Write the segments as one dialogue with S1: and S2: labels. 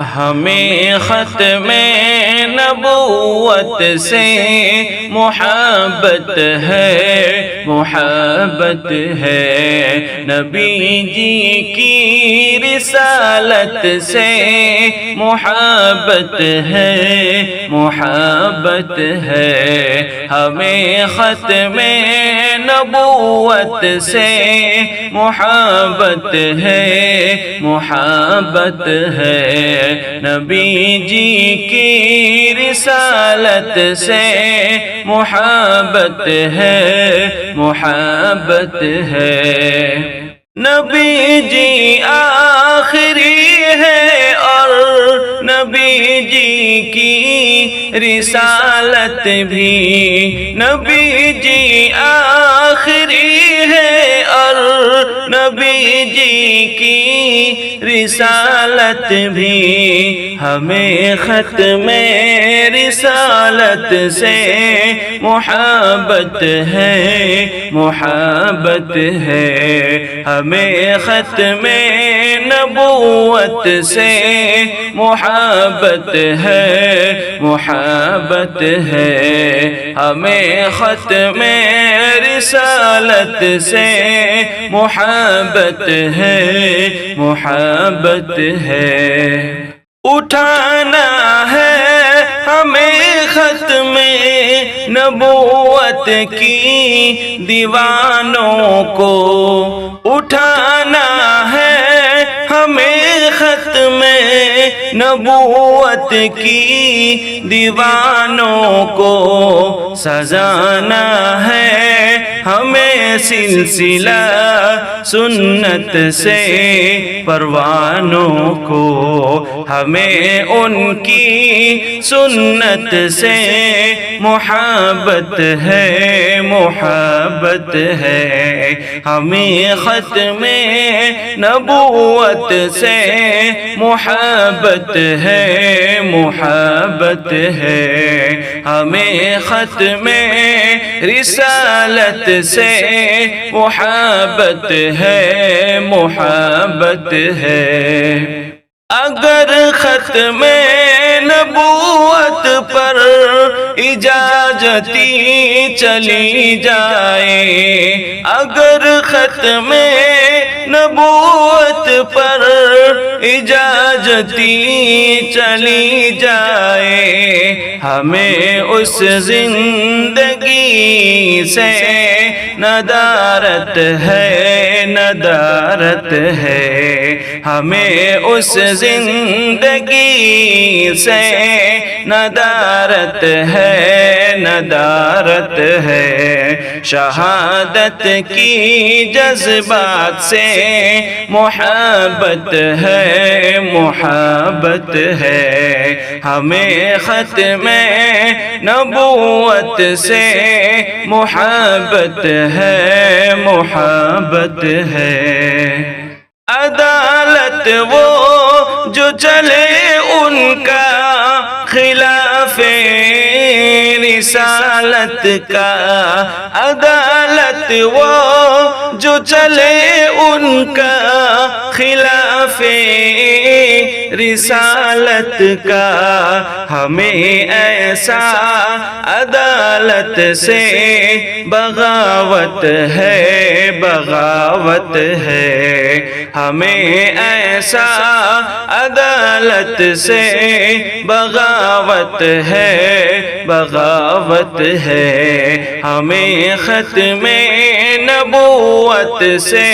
S1: ہمیں ختم نبوت سے محبت ہے، محبت ہے، نبی جی کی رسالت سے محبت ہے، محبت ہے، ہمیں ختم نبوت سے محبت ہے، محبت ہے، نبی جی کی رسالت سے محبت ہے، محبت ہے، نبی جی آخری ہے اور نبی جی کی رسالت بھی، نبی جی آخری ہے اور نبی جی کی رسالت بھی، ہمیں ختم رسالت سے محبت ہے، محبت ہے، ہمیں ختم نبوت سے محبت ہے، محبت ہے، ہمیں ختم رسالت سے محبت ہے، محبت ہے، اٹھانا ہے ہمیں ختم نبوت کی دیوانوں کو، اٹھانا ہے ہمیں ختم نبوت کی دیوانوں کو، سجانا ہے ہمیں سلسلہ سنت سے پروانوں کو، ہمیں ان کی سنت سے محبت ہے، محبت ہے، ہمیں ختم نبوت سے محبت ہے، محبت ہے، ہمیں ختم رسالت سے محبت ہے، محبت ہے، اگر ختم نبوت پر اجازتی چلی جائے، اگر ختم نبوت پر اجازتی چلی جائے، ہمیں اس زندگی سے ندارت ہے، ندارت ہے، ہمیں اس زندگی سے ندارت ہے، ندارت ہے، شہادت کی جذبات سے محبت ہے، محبت ہے، ہمیں ختم نبوت سے محبت ہے، محبت ہے، عدالت وہ جو چلے ان کا خلاف رسالت کا، عدالت وہ جو چلے ان کا خلاف رسالت کا، ہمیں ایسا عدالت سے بغاوت ہے، بغاوت ہے، ہمیں ایسا عدالت سے بغاوت ہے، بغاوت ہے، ہمیں ختم نبوت سے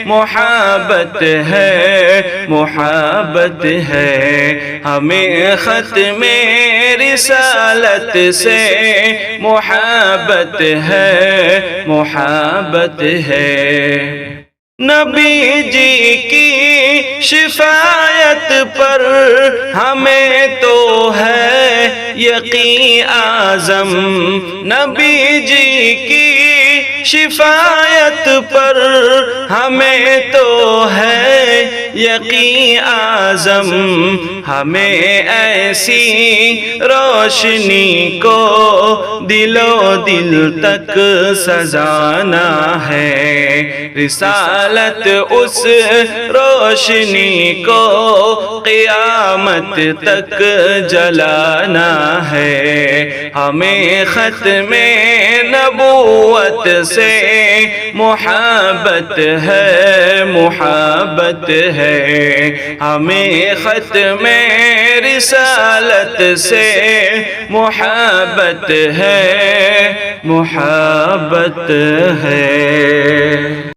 S1: محبت ہے، محبت ہے، ہمیں ختم رسالت سے محبت ہے، محبت ہے، نبی جی کی شفاعت پر ہمیں تو ہے یقین اعظم، نبی جی کی شفایت پر ہمیں تو ہے یقین اعظم، ہمیں ایسی روشنی کو دل و دل تک سجانا ہے، رسالت اس روشنی کو قیامت تک جلانا ہے، ہمیں ختم نبوت سے محبت ہے، محبت ہے، ہمیں ختم رسالت سے محبت ہے، محبت ہے۔